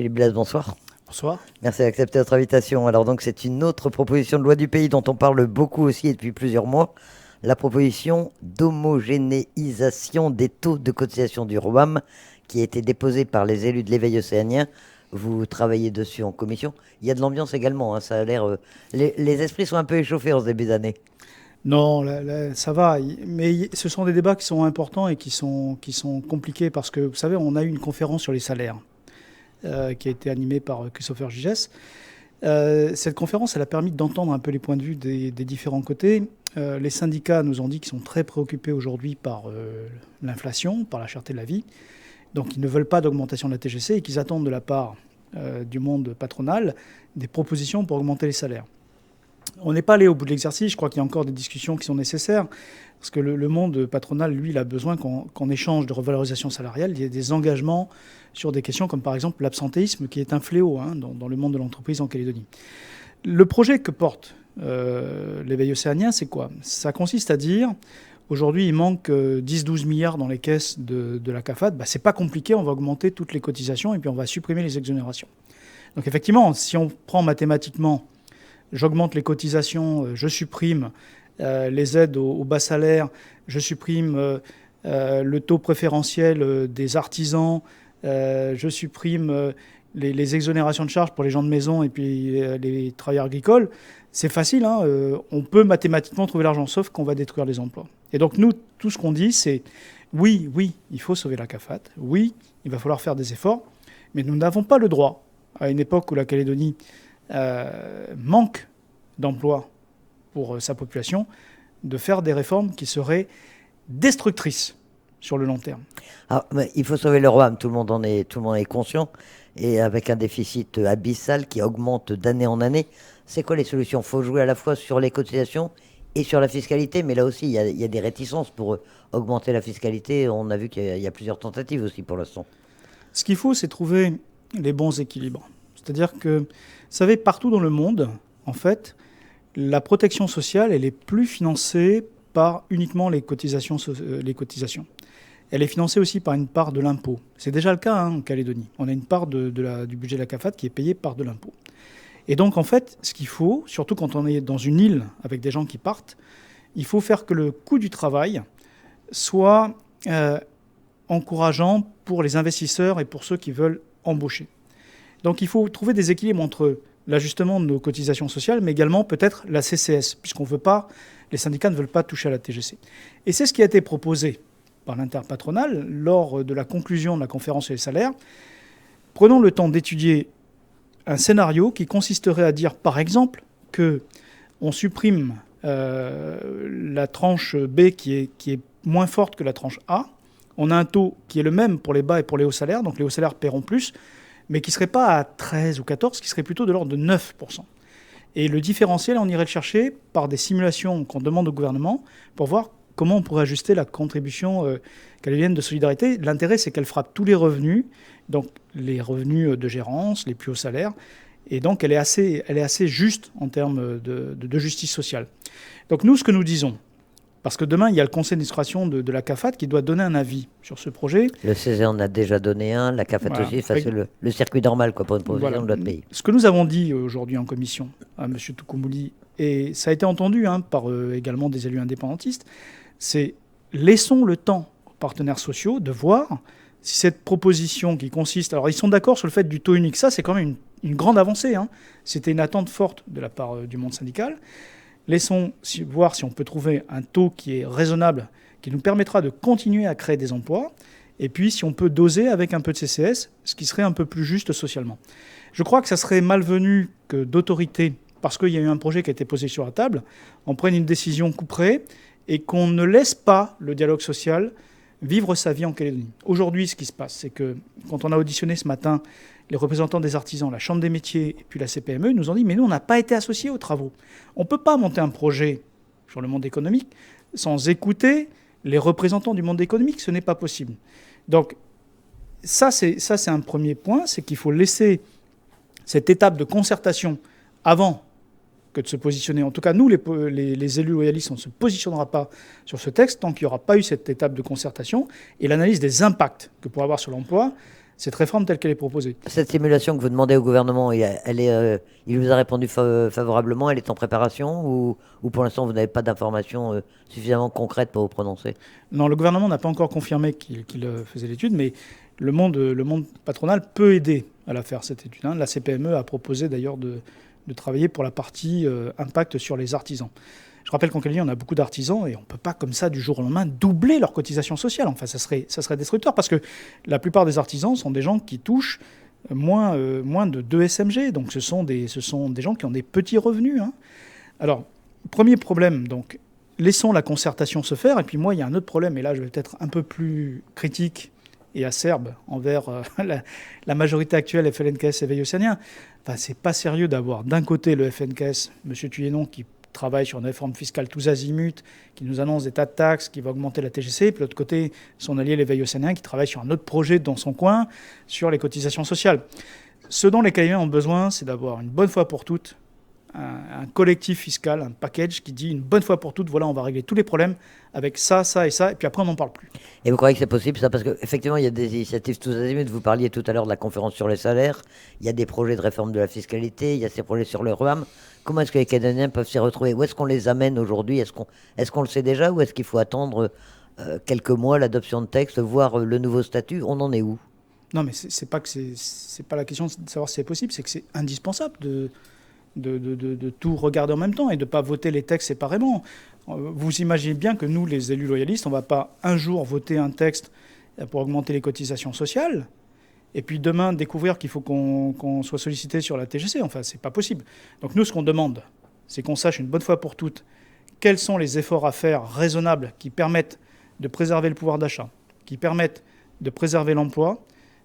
Philippe Blaise, bonsoir. Bonsoir. Merci d'accepter notre invitation. Alors donc c'est une autre proposition de loi du pays dont on parle beaucoup aussi et depuis plusieurs mois. La proposition d'homogénéisation des taux de cotisation du ROAM qui a été déposée par les élus de l'éveil océanien. Vous travaillez dessus en commission. Il y a de l'ambiance également, hein, ça a l'air... les esprits sont un peu échauffés en ce début d'année. Non, ça va, mais ce sont des débats qui sont importants et qui sont compliqués parce que, vous savez, on a eu une conférence sur les salaires qui a été animée par Christopher Gigès. Cette conférence, elle a permis d'entendre un peu les points de vue des différents côtés. Les syndicats nous ont dit qu'ils sont très préoccupés aujourd'hui par l'inflation, par la cherté de la vie. Donc, ils ne veulent pas d'augmentation de la TGC et qu'ils attendent de la part du monde patronal des propositions pour augmenter les salaires. On n'est pas allé au bout de l'exercice. Je crois qu'il y a encore des discussions qui sont nécessaires. Parce que le monde patronal, lui, il a besoin qu'en échange de revalorisation salariale, il y ait des engagements sur des questions comme, par exemple, l'absentéisme, qui est un fléau dans le monde de l'entreprise en Calédonie. Le projet que porte l'éveil océanien, c'est quoi? Ça consiste à dire, aujourd'hui, il manque 10-12 milliards dans les caisses de la CAFAD. C'est pas compliqué, on va augmenter toutes les cotisations et puis on va supprimer les exonérations. Donc effectivement, si on prend mathématiquement, j'augmente les cotisations, je supprime les aides aux bas salaires, je supprime le taux préférentiel des artisans, je supprime les exonérations de charges pour les gens de maison et puis les travailleurs agricoles. C'est facile, on peut mathématiquement trouver l'argent, sauf qu'on va détruire les emplois. Et donc nous, tout ce qu'on dit, c'est oui, il faut sauver la CAFAD, oui, il va falloir faire des efforts, mais nous n'avons pas le droit, à une époque où la Calédonie manque d'emplois pour sa population, de faire des réformes qui seraient destructrices sur le long terme. Alors, il faut sauver le ROAM, tout le monde est conscient, et avec un déficit abyssal qui augmente d'année en année. C'est quoi les solutions? Il faut jouer à la fois sur les cotisations et sur la fiscalité, mais là aussi, il y a des réticences pour augmenter la fiscalité. On a vu qu'il y a plusieurs tentatives aussi pour l'instant. Ce qu'il faut, c'est trouver les bons équilibres. C'est-à-dire que, vous savez, partout dans le monde, en fait, la protection sociale, elle est plus financée par uniquement les cotisations. Elle est financée aussi par une part de l'impôt. C'est déjà le cas en Calédonie. On a une part du budget de la CAFAD qui est payée par de l'impôt. Et donc, en fait, ce qu'il faut, surtout quand on est dans une île avec des gens qui partent, il faut faire que le coût du travail soit encourageant pour les investisseurs et pour ceux qui veulent embaucher. Donc, il faut trouver des équilibres entre l'ajustement de nos cotisations sociales, mais également peut-être la CCS, puisqu'on veut pas, les syndicats ne veulent pas toucher à la TGC. Et c'est ce qui a été proposé par l'interpatronal lors de la conclusion de la conférence sur les salaires. Prenons le temps d'étudier un scénario qui consisterait à dire, par exemple, qu'on supprime la tranche B qui est moins forte que la tranche A. On a un taux qui est le même pour les bas et pour les hauts salaires, donc les hauts salaires paieront plus, mais qui ne serait pas à 13 ou 14, qui serait plutôt de l'ordre de 9%. Et le différentiel, on irait le chercher par des simulations qu'on demande au gouvernement pour voir comment on pourrait ajuster la contribution calédonienne de solidarité. L'intérêt, c'est qu'elle frappe tous les revenus, donc les revenus de gérance, les plus hauts salaires, et donc elle est assez juste en termes de justice sociale. Donc nous, ce que nous disons, parce que demain, il y a le conseil d'administration de la CAFAD qui doit donner un avis sur ce projet. Le CESE en a déjà donné un, la CAFAD aussi, ça c'est le circuit normal pour une proposition de notre pays. Ce que nous avons dit aujourd'hui en commission à M. Toukoumbouli, et ça a été entendu par également des élus indépendantistes, c'est laissons le temps aux partenaires sociaux de voir si cette proposition qui consiste... Alors ils sont d'accord sur le fait du taux unique, ça c'est quand même une grande avancée. C'était une attente forte de la part du monde syndical. Laissons voir si on peut trouver un taux qui est raisonnable, qui nous permettra de continuer à créer des emplois, et puis si on peut doser avec un peu de CCS, ce qui serait un peu plus juste socialement. Je crois que ça serait malvenu que d'autorité, parce qu'il y a eu un projet qui a été posé sur la table, on prenne une décision couperée et qu'on ne laisse pas le dialogue social vivre sa vie en Calédonie. Aujourd'hui, ce qui se passe, c'est que quand on a auditionné ce matin les représentants des artisans, la Chambre des métiers et puis la CPME, ils nous ont dit « mais nous, on n'a pas été associés aux travaux. On ne peut pas monter un projet sur le monde économique sans écouter les représentants du monde économique. Ce n'est pas possible. » Donc ça, c'est un premier point, c'est qu'il faut laisser cette étape de concertation avant que de se positionner. En tout cas, nous, les élus loyalistes, on ne se positionnera pas sur ce texte tant qu'il n'y aura pas eu cette étape de concertation et l'analyse des impacts que pourrait avoir sur l'emploi. cette réforme telle qu'elle est proposée. Cette simulation que vous demandez au gouvernement, il vous a répondu favorablement, elle est en préparation ou pour l'instant vous n'avez pas d'informations suffisamment concrètes pour vous prononcer? Non, le gouvernement n'a pas encore confirmé qu'il faisait l'étude, mais le monde patronal peut aider à la faire, cette étude. La CPME a proposé d'ailleurs de travailler pour la partie impact sur les artisans. Je rappelle qu'en Calédonie, on a beaucoup d'artisans et on ne peut pas comme ça, du jour au lendemain, doubler leur cotisation sociale. Enfin, ça serait destructeur parce que la plupart des artisans sont des gens qui touchent moins de 2 SMG. Donc ce sont des gens qui ont des petits revenus. Alors, premier problème, donc, laissons la concertation se faire. Et puis moi, il y a un autre problème, et là, je vais peut-être un peu plus critique et acerbe envers la majorité actuelle FLNKS et Veille Océanien. Enfin, c'est pas sérieux d'avoir d'un côté le FNKS, M. Thuyennon, qui travaille sur une réforme fiscale tous azimuts, qui nous annonce des tas de taxes, qui va augmenter la TGC, et puis de l'autre côté, son allié les Veille Océaniens, qui travaille sur un autre projet dans son coin, sur les cotisations sociales. Ce dont les Calédoniens ont besoin, c'est d'avoir une bonne fois pour toutes un collectif fiscal, un package qui dit une bonne fois pour toutes, voilà, on va régler tous les problèmes avec ça, ça et ça, et puis après on n'en parle plus. Et vous croyez que c'est possible ça? Parce qu'effectivement, il y a des initiatives tous azimuts. Vous parliez tout à l'heure de la conférence sur les salaires, il y a des projets de réforme de la fiscalité, il y a ces projets sur le RUAM. Comment est-ce que les Calédoniens peuvent s'y retrouver? Où est-ce qu'on les amène aujourd'hui? Est-ce qu'on le sait déjà ou est-ce qu'il faut attendre quelques mois l'adoption de texte, voir le nouveau statut? On en est où? Non, mais c'est pas la question de savoir si c'est possible, c'est que c'est indispensable de tout regarder en même temps et de ne pas voter les textes séparément. Vous imaginez bien que nous, les élus loyalistes, on ne va pas un jour voter un texte pour augmenter les cotisations sociales et puis demain découvrir qu'il faut qu'on soit sollicité sur la TGC. Enfin, c'est pas possible. Donc nous, ce qu'on demande, c'est qu'on sache une bonne fois pour toutes quels sont les efforts à faire raisonnables qui permettent de préserver le pouvoir d'achat, qui permettent de préserver l'emploi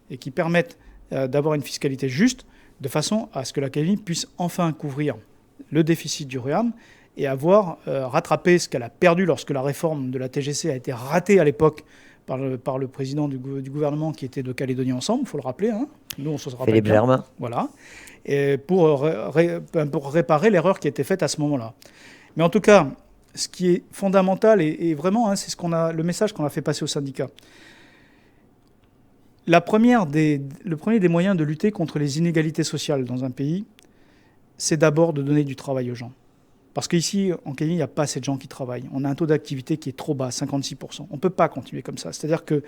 et qui permettent d'avoir une fiscalité juste, de façon à ce que la Calédonie puisse enfin couvrir le déficit du RUAM et avoir rattrapé ce qu'elle a perdu lorsque la réforme de la TGC a été ratée à l'époque par le président du gouvernement qui était de Calédonie Ensemble, il faut le rappeler. Nous, on se rappelle Philippe bien. Germain. Voilà. Et pour réparer l'erreur qui a été faite à ce moment-là. Mais en tout cas, ce qui est fondamental, et vraiment, c'est le message qu'on a fait passer au syndicat. Le premier des moyens de lutter contre les inégalités sociales dans un pays, c'est d'abord de donner du travail aux gens. Parce qu'ici, en Calédonie, il n'y a pas assez de gens qui travaillent. On a un taux d'activité qui est trop bas, 56%. On ne peut pas continuer comme ça. C'est-à-dire que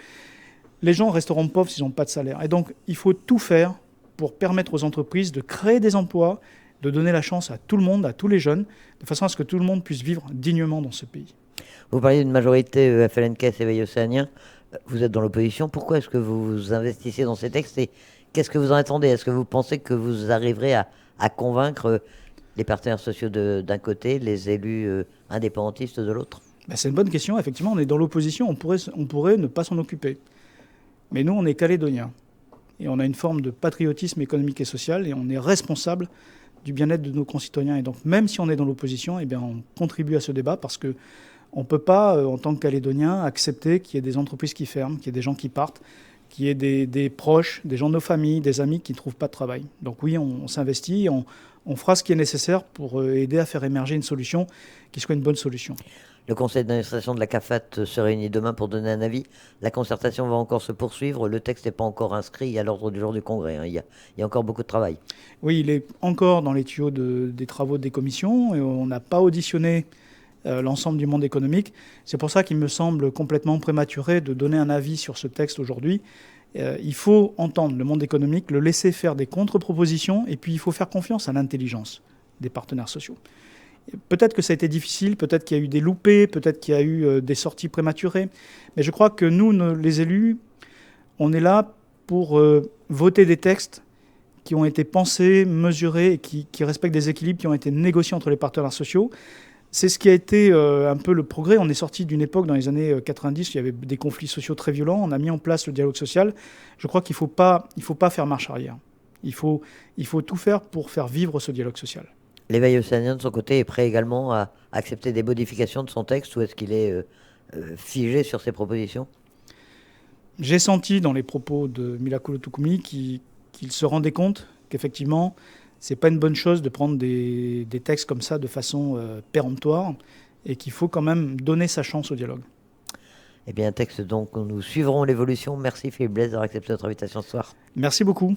les gens resteront pauvres s'ils n'ont pas de salaire. Et donc, il faut tout faire pour permettre aux entreprises de créer des emplois, de donner la chance à tout le monde, à tous les jeunes, de façon à ce que tout le monde puisse vivre dignement dans ce pays. Vous parliez d'une majorité FLNKS et Veille Océanien. Vous êtes dans l'opposition. Pourquoi est-ce que vous vous investissez dans ces textes et qu'est-ce que vous en attendez? Est-ce que vous pensez que vous arriverez à convaincre les partenaires sociaux d'un côté, les élus indépendantistes de l'autre? C'est une bonne question. Effectivement, on est dans l'opposition. On pourrait ne pas s'en occuper. Mais nous, on est calédoniens. Et on a une forme de patriotisme économique et social. Et on est responsable du bien-être de nos concitoyens. Et donc, même si on est dans l'opposition, on contribue à ce débat parce que on ne peut pas, en tant que Calédonien, accepter qu'il y ait des entreprises qui ferment, qu'il y ait des gens qui partent, qu'il y ait des proches, des gens de nos familles, des amis qui ne trouvent pas de travail. Donc oui, on s'investit, on fera ce qui est nécessaire pour aider à faire émerger une solution qui soit une bonne solution. Le conseil d'administration de la CAFAT se réunit demain pour donner un avis. La concertation va encore se poursuivre. Le texte n'est pas encore inscrit à l'ordre du jour du Congrès. Il y a encore beaucoup de travail. Oui, il est encore dans les tuyaux des travaux des commissions. Et on n'a pas auditionné l'ensemble du monde économique. C'est pour ça qu'il me semble complètement prématuré de donner un avis sur ce texte aujourd'hui. Il faut entendre le monde économique, le laisser faire des contre-propositions, et puis il faut faire confiance à l'intelligence des partenaires sociaux. Peut-être que ça a été difficile, peut-être qu'il y a eu des loupés, peut-être qu'il y a eu des sorties prématurées, mais je crois que nous, les élus, on est là pour voter des textes qui ont été pensés, mesurés, et qui respectent des équilibres qui ont été négociés entre les partenaires sociaux. C'est ce qui a été un peu le progrès. On est sorti d'une époque, dans les années 90, où il y avait des conflits sociaux très violents. On a mis en place le dialogue social. Je crois qu'il ne faut pas faire marche arrière. Il faut tout faire pour faire vivre ce dialogue social. L'Éveil océanien, de son côté, est prêt également à accepter des modifications de son texte ou est-ce qu'il est figé sur ses propositions? J'ai senti dans les propos de Milakolo Tukumi qu'il se rendait compte qu'effectivement, c'est pas une bonne chose de prendre des textes comme ça de façon péremptoire et qu'il faut quand même donner sa chance au dialogue. Eh bien, un texte donc nous suivrons l'évolution. Merci Philippe Blaise d'avoir accepté notre invitation ce soir. Merci beaucoup.